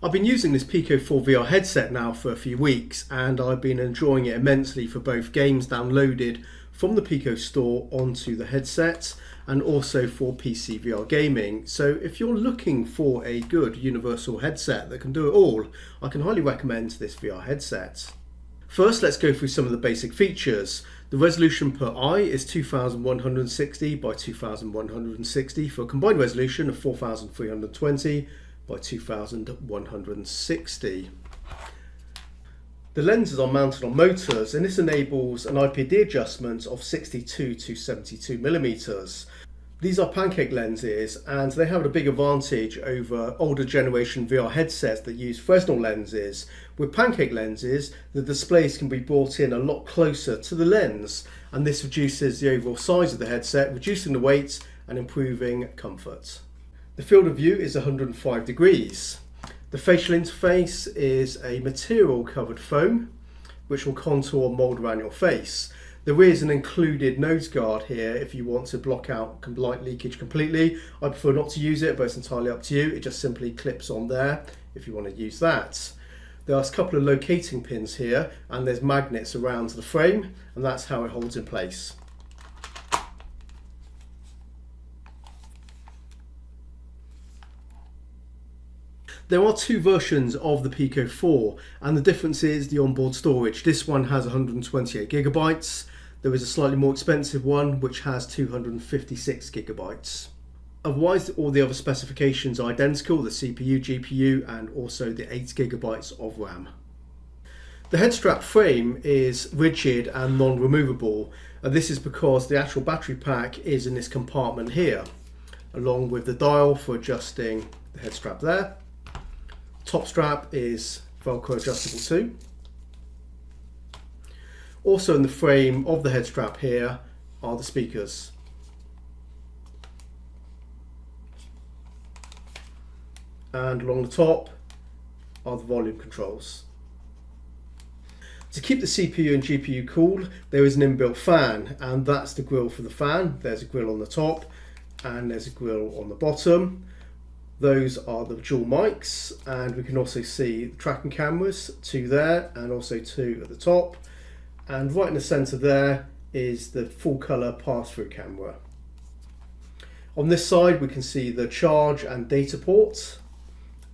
I've been using this PICO 4 VR headset now for a few weeks, and I've been enjoying it immensely for both games downloaded from the PICO store onto the headset and also for PC VR gaming. So if you're looking for a good universal headset that can do it all, I can highly recommend this VR headset. First, let's go through some of the basic features. The resolution per eye is 2160 by 2160 for a combined resolution of 4320 by 2160. The lenses are mounted on motors, and this enables an IPD adjustment of 62 to 72 millimeters. These are pancake lenses, and they have a big advantage over older generation VR headsets that use Fresnel lenses. With pancake lenses, the displays can be brought in a lot closer to the lens, and this reduces the overall size of the headset, reducing the weight and improving comfort. The field of view is 105 degrees. The facial interface is a material covered foam which will contour and mould around your face. There is an included nose guard here if you want to block out light leakage completely. I prefer not to use it, but it's entirely up to you. It just simply clips on there if you want to use that. There are a couple of locating pins here, and there's magnets around the frame, and that's how it holds in place. There are two versions of the PICO 4, and the difference is the onboard storage. This one has 128 gigabytes. There is a slightly more expensive one which has 256 gigabytes. Otherwise, all the other specifications are identical: the CPU, GPU, and also the 8 gigabytes of RAM. The head strap frame is rigid and non-removable. This is because the actual battery pack is in this compartment here, along with the dial for adjusting the head strap there. Top strap is Velcro adjustable too. Also in the frame of the head strap here are the speakers. And along the top are the volume controls. To keep the CPU and GPU cool, there is an inbuilt fan, and that's the grill for the fan. There's a grill on the top and there's a grill on the bottom. Those are the dual mics, and we can also see the tracking cameras, 2 there and also 2 at the top. And right in the center there is the full color pass-through camera. On this side we can see the charge and data port,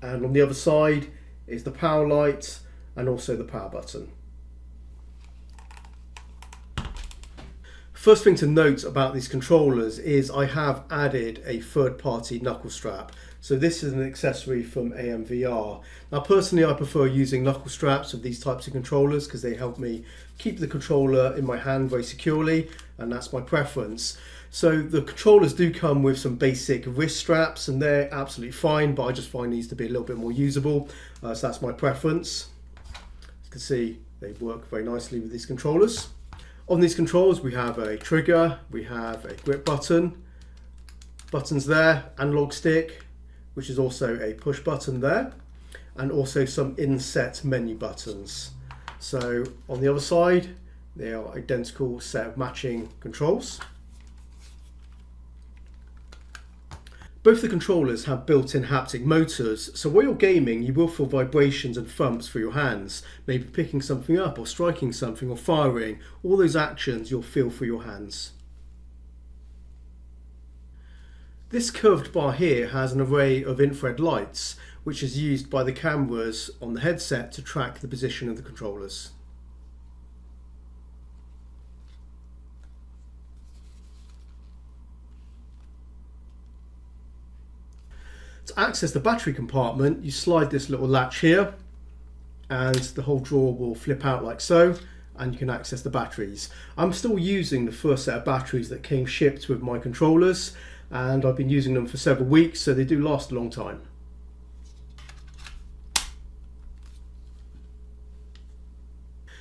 and on the other side is the power light and also the power button. First thing to note about these controllers is I have added a third-party knuckle strap. So this is an accessory from AMVR. Now personally I prefer using knuckle straps with these types of controllers because they help me keep the controller in my hand very securely, and that's my preference. So the controllers do come with some basic wrist straps, and they're absolutely fine, but I just find these to be a little bit more usable. So that's my preference. As you can see, they work very nicely with these controllers. On these controls we have a trigger, we have a grip button, buttons there, analog stick, which is also a push button there, and also some inset menu buttons. So on the other side they are identical set of matching controls. Both the controllers have built-in haptic motors, so while you're gaming you will feel vibrations and thumps through your hands, maybe picking something up or striking something or firing. All those actions you'll feel through your hands. This curved bar here has an array of infrared lights, which is used by the cameras on the headset to track the position of the controllers. To access the battery compartment, you slide this little latch here and the whole drawer will flip out like so, and you can access the batteries. I'm still using the first set of batteries that came shipped with my controllers, and I've been using them for several weeks, so they do last a long time.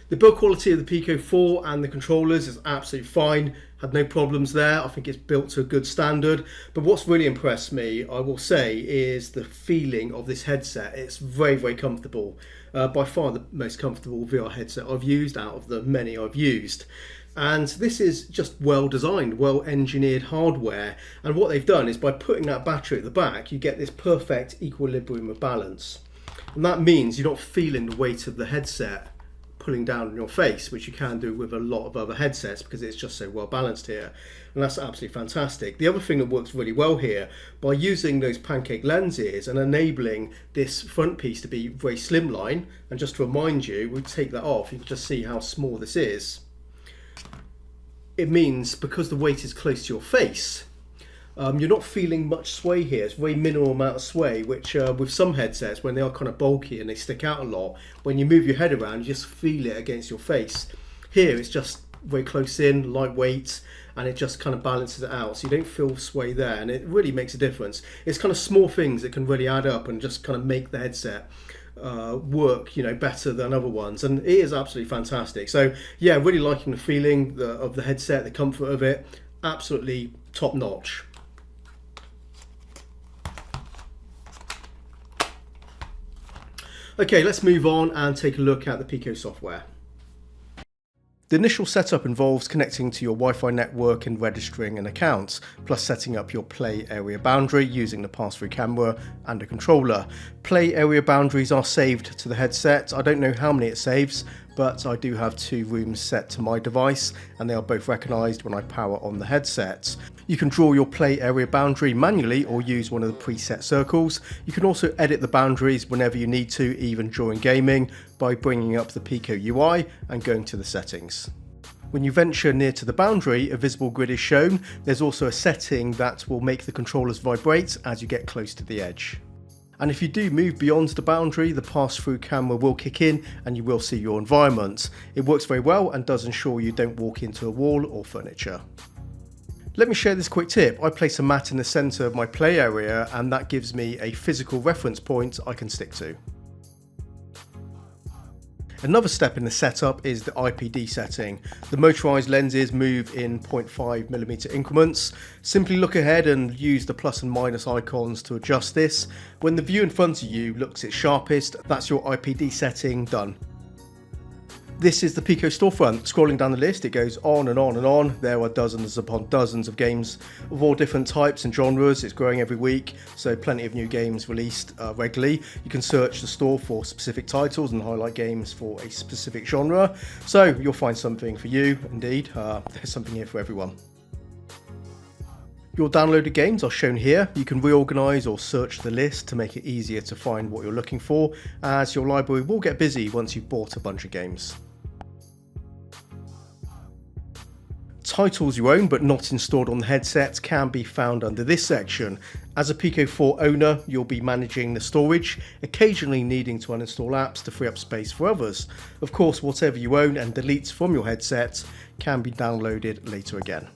The build quality of the PICO 4 and the controllers is absolutely fine. Had no problems there. I think it's built to a good standard. But what's really impressed me, I will say, is the feeling of this headset. It's very, very comfortable. By far the most comfortable VR headset I've used out of the many I've used. And this is just well designed, well engineered hardware. And what they've done is by putting that battery at the back, you get this perfect equilibrium of balance. And that means you're not feeling the weight of the headset pulling down on your face, which you can do with a lot of other headsets because it's just so well balanced here. And that's absolutely fantastic. The other thing that works really well here, by using those pancake lenses and enabling this front piece to be very slimline, and just to remind you, we take that off, you can just see how small this is. It means because the weight is close to your face, you're not feeling much sway here. It's a very minimal amount of sway, which with some headsets, when they are kind of bulky and they stick out a lot, when you move your head around, you just feel it against your face. Here, it's just very close in, lightweight, and it just kind of balances it out. So you don't feel sway there, and it really makes a difference. It's kind of small things that can really add up and just kind of make the headset work, better than other ones, and it is absolutely fantastic. So yeah, really liking the feeling of the headset, the comfort of it, absolutely top notch. Okay, let's move on and take a look at the PICO software. The initial setup involves connecting to your Wi-Fi network and registering an account, plus setting up your play area boundary using the pass-through camera and a controller. Play area boundaries are saved to the headset. I don't know how many it saves, but I do have 2 rooms set to my device, and they are both recognised when I power on the headset. You can draw your play area boundary manually or use one of the preset circles. You can also edit the boundaries whenever you need to, even during gaming, by bringing up the PICO UI and going to the settings. When you venture near to the boundary, a visible grid is shown. There's also a setting that will make the controllers vibrate as you get close to the edge. And if you do move beyond the boundary, the pass-through camera will kick in and you will see your environment. It works very well and does ensure you don't walk into a wall or furniture. Let me share this quick tip. I place a mat in the centre of my play area, and that gives me a physical reference point I can stick to. Another step in the setup is the IPD setting. The motorised lenses move in 0.5mm increments. Simply look ahead and use the plus and minus icons to adjust this. When the view in front of you looks its sharpest, that's your IPD setting done. This is the PICO storefront. Scrolling down the list, it goes on and on and on. There are dozens upon dozens of games of all different types and genres. It's growing every week, so plenty of new games released regularly. You can search the store for specific titles and highlight games for a specific genre. So you'll find something for you, indeed. There's something here for everyone. Your downloaded games are shown here. You can reorganise or search the list to make it easier to find what you're looking for, as your library will get busy once you've bought a bunch of games. Titles you own but not installed on the headset can be found under this section. As a PICO 4 owner, you'll be managing the storage, occasionally needing to uninstall apps to free up space for others. Of course, whatever you own and delete from your headset can be downloaded later again.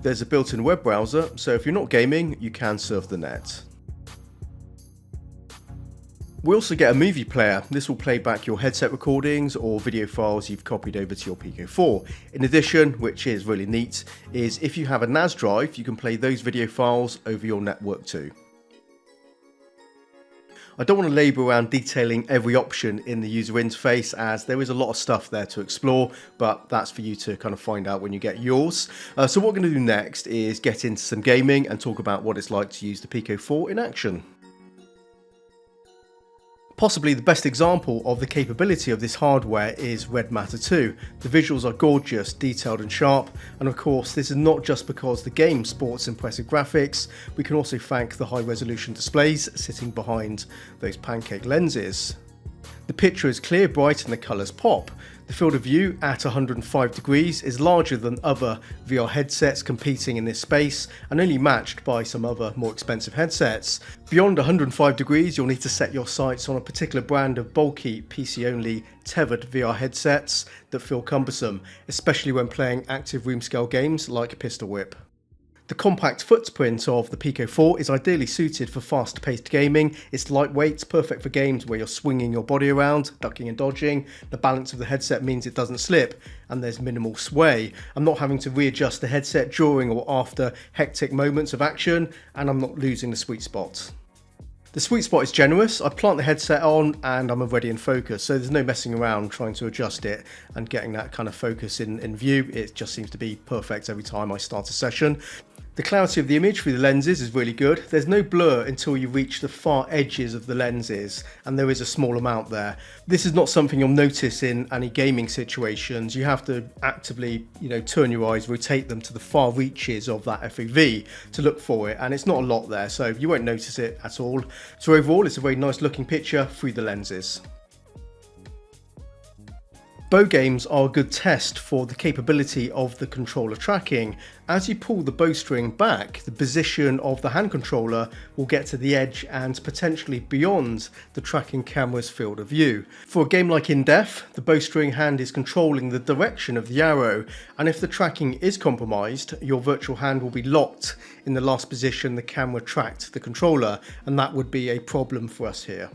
There's a built-in web browser, so if you're not gaming, you can surf the net. We also get a movie player. This will play back your headset recordings or video files you've copied over to your PICO 4. In addition, which is really neat, is if you have a NAS drive, you can play those video files over your network too. I don't want to labour around detailing every option in the user interface, as there is a lot of stuff there to explore, but that's for you to kind of find out when you get yours. So what we're going to do next is get into some gaming and talk about what it's like to use the PICO 4 in action. Possibly the best example of the capability of this hardware is Red Matter 2. The visuals are gorgeous, detailed and sharp, and of course this is not just because the game sports impressive graphics. We can also thank the high resolution displays sitting behind those pancake lenses. The picture is clear, bright and the colours pop. The field of view at 105 degrees is larger than other VR headsets competing in this space, and only matched by some other more expensive headsets. Beyond 105 degrees, you'll need to set your sights on a particular brand of bulky PC-only tethered VR headsets that feel cumbersome, especially when playing active room scale games like Pistol Whip. The compact footprint of the PICO 4 is ideally suited for fast-paced gaming. It's lightweight, perfect for games where you're swinging your body around, ducking and dodging. The balance of the headset means it doesn't slip, and there's minimal sway. I'm not having to readjust the headset during or after hectic moments of action, and I'm not losing the sweet spot. The sweet spot is generous. I plant the headset on and I'm already in focus, so there's no messing around trying to adjust it and getting that kind of focus in view. It just seems to be perfect every time I start a session. The The clarity of the image through the lenses is really good. There's no blur until you reach the far edges of the lenses, and there is a small amount there. This is not something you'll notice in any gaming situations. You have to actively, turn your eyes, rotate them to the far reaches of that FOV to look for it, and it's not a lot there, so you won't notice it at all. So overall, it's a very nice looking picture through the lenses. Bow games are a good test for the capability of the controller tracking. As you pull the bowstring back, the position of the hand controller will get to the edge and potentially beyond the tracking camera's field of view. For a game like In Depth, the bowstring hand is controlling the direction of the arrow, and if the tracking is compromised, your virtual hand will be locked in the last position the camera tracked the controller, and that would be a problem for us here.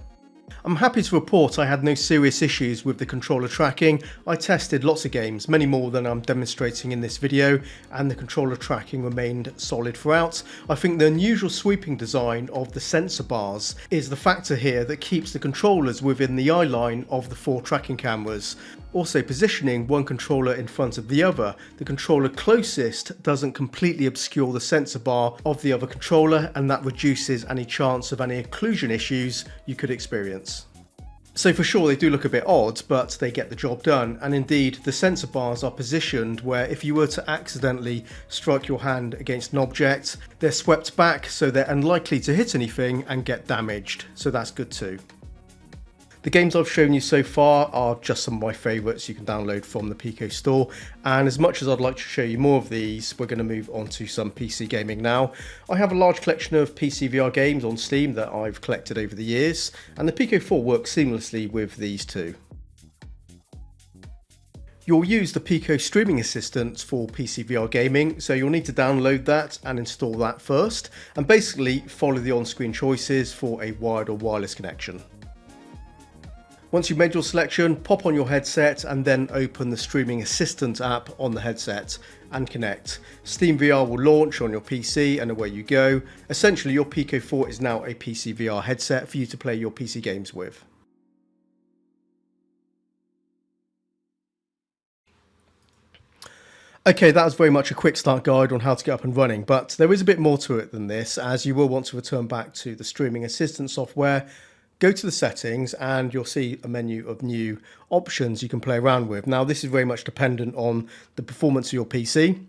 I'm happy to report I had no serious issues with the controller tracking. I tested lots of games, many more than I'm demonstrating in this video, and the controller tracking remained solid throughout. I think the unusual sweeping design of the sensor bars is the factor here that keeps the controllers within the eye line of the 4 tracking cameras. Also, positioning one controller in front of the other, the controller closest doesn't completely obscure the sensor bar of the other controller, and that reduces any chance of any occlusion issues you could experience. So for sure they do look a bit odd, but they get the job done, and indeed the sensor bars are positioned where if you were to accidentally strike your hand against an object, they're swept back so they're unlikely to hit anything and get damaged, so that's good too. The games I've shown you so far are just some of my favourites you can download from the PICO store, and as much as I'd like to show you more of these, we're going to move on to some PC gaming now. I have a large collection of PC VR games on Steam that I've collected over the years, and the PICO 4 works seamlessly with these too. You'll use the PICO streaming assistant for PC VR gaming, so you'll need to download that and install that first, and basically follow the on-screen choices for a wired or wireless connection. Once you've made your selection, pop on your headset and then open the Streaming Assistant app on the headset and connect. Steam VR will launch on your PC and away you go. Essentially, your PICO 4 is now a PC VR headset for you to play your PC games with. Okay, that was very much a quick start guide on how to get up and running, but there is a bit more to it than this, as you will want to return back to the Streaming Assistant software. Go to the settings and you'll see a menu of new options you can play around with. Now this is very much dependent on the performance of your PC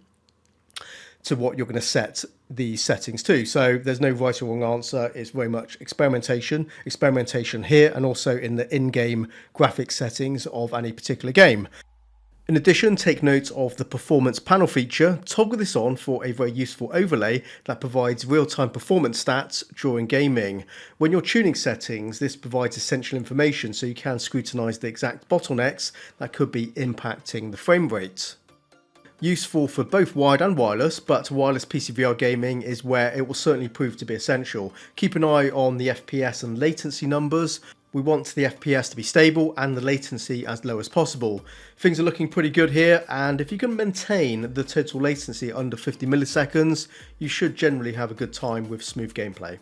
to what you're going to set the settings to. So there's no right or wrong answer. It's very much experimentation here, and also in the in-game graphics settings of any particular game. In addition, take note of the performance panel feature. Toggle this on for a very useful overlay that provides real-time performance stats during gaming. When you're tuning settings, this provides essential information so you can scrutinize the exact bottlenecks that could be impacting the frame rate. Useful for both wired and wireless, but wireless PC VR gaming is where it will certainly prove to be essential. Keep an eye on the FPS and latency numbers. We want the FPS to be stable and the latency as low as possible. Things are looking pretty good here, and if you can maintain the total latency under 50 milliseconds, you should generally have a good time with smooth gameplay.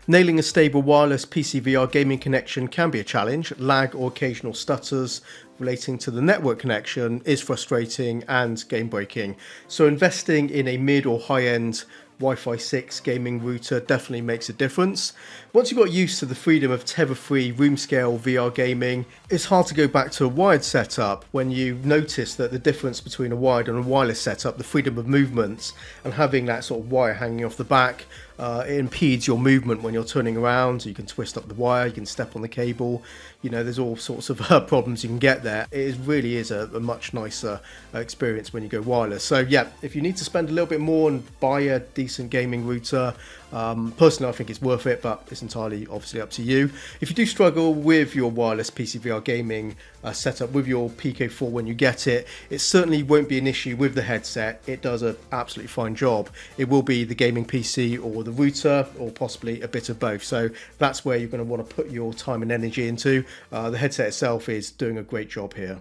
Nailing a stable wireless PC VR gaming connection can be a challenge. Lag or occasional stutters relating to the network connection is frustrating and game breaking. So investing in a mid or high end Wi-Fi 6 gaming router definitely makes a difference. Once you've got used to the freedom of tether-free room scale VR gaming, it's hard to go back to a wired setup when you notice that the difference between a wired and a wireless setup, the freedom of movement and having that sort of wire hanging off the back, it impedes your movement when you're turning around. You can twist up the wire, you can step on the cable, there's all sorts of problems you can get there. It really is a much nicer experience when you go wireless. So yeah, if you need to spend a little bit more and buy a decent gaming router, personally I think it's worth it, but it's entirely obviously up to you. If you do struggle with your wireless PC VR gaming setup with your PICO 4 when you get it, it certainly won't be an issue with the headset. It does an absolutely fine job. It will be the gaming PC or the router, or possibly a bit of both. So that's where you're going to want to put your time and energy into. The headset itself is doing a great job here.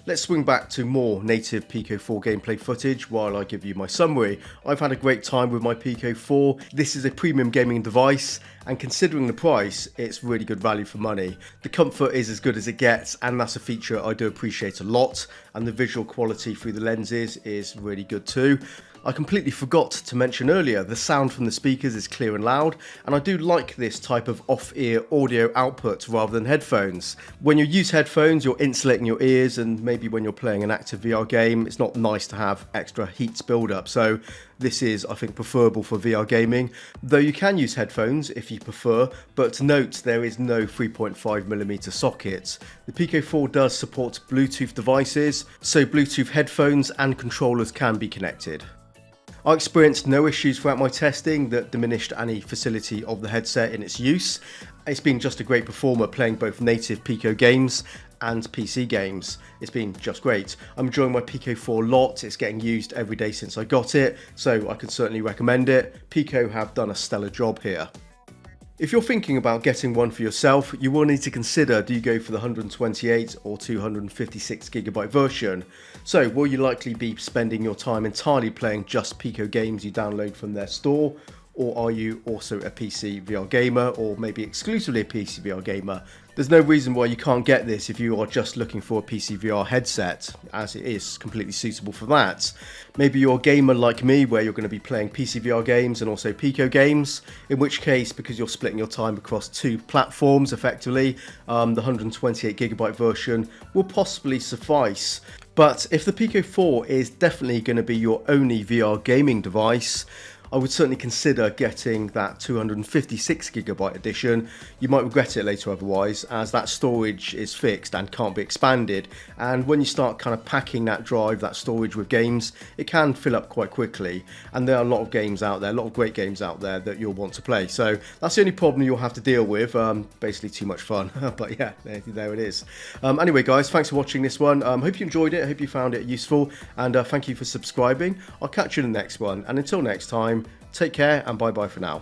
Let's swing back to more native Pico 4 gameplay footage while I give you my summary. I've had a great time with my Pico 4. This is a premium gaming device, and considering the price, it's really good value for money. The comfort is as good as it gets, and that's a feature I do appreciate a lot, and the visual quality through the lenses is really good too. I completely forgot to mention earlier, the sound from the speakers is clear and loud, and I do like this type of off-ear audio output rather than headphones. When you use headphones, you're insulating your ears, and maybe when you're playing an active VR game, it's not nice to have extra heat build up. So this is, I think, preferable for VR gaming, though you can use headphones if you prefer, but note there is no 3.5mm socket. The Pico 4 does support Bluetooth devices, so Bluetooth headphones and controllers can be connected. I experienced no issues throughout my testing that diminished any facility of the headset in its use. It's been just a great performer playing both native Pico games and PC games. It's been just great. I'm enjoying my Pico 4 a lot. It's getting used every day since I got it, so I can certainly recommend it. Pico have done a stellar job here. If you're thinking about getting one for yourself, you will need to consider, do you go for the 128 or 256GB version? So will you likely be spending your time entirely playing just Pico games you download from their store? Or are you also a PC VR gamer, or maybe exclusively a PC VR gamer? There's no reason why you can't get this if you are just looking for a PC VR headset, as it is completely suitable for that. Maybe you're a gamer like me, where you're going to be playing PC VR games and also Pico games, in which case, because you're splitting your time across two platforms effectively, the 128GB version will possibly suffice. But if the Pico 4 is definitely going to be your only VR gaming device, I would certainly consider getting that 256GB edition. You might regret it later otherwise, as that storage is fixed and can't be expanded, and when you start kind of packing that drive, that storage with games, it can fill up quite quickly, and there are a lot of games out there, a lot of great games out there that you'll want to play. So that's the only problem you'll have to deal with, basically too much fun. But yeah, there it is. Anyway guys, thanks for watching this one. Hope you enjoyed it, hope you found it useful, and thank you for subscribing. I'll catch you in the next one, and until next time, take care and bye bye for now.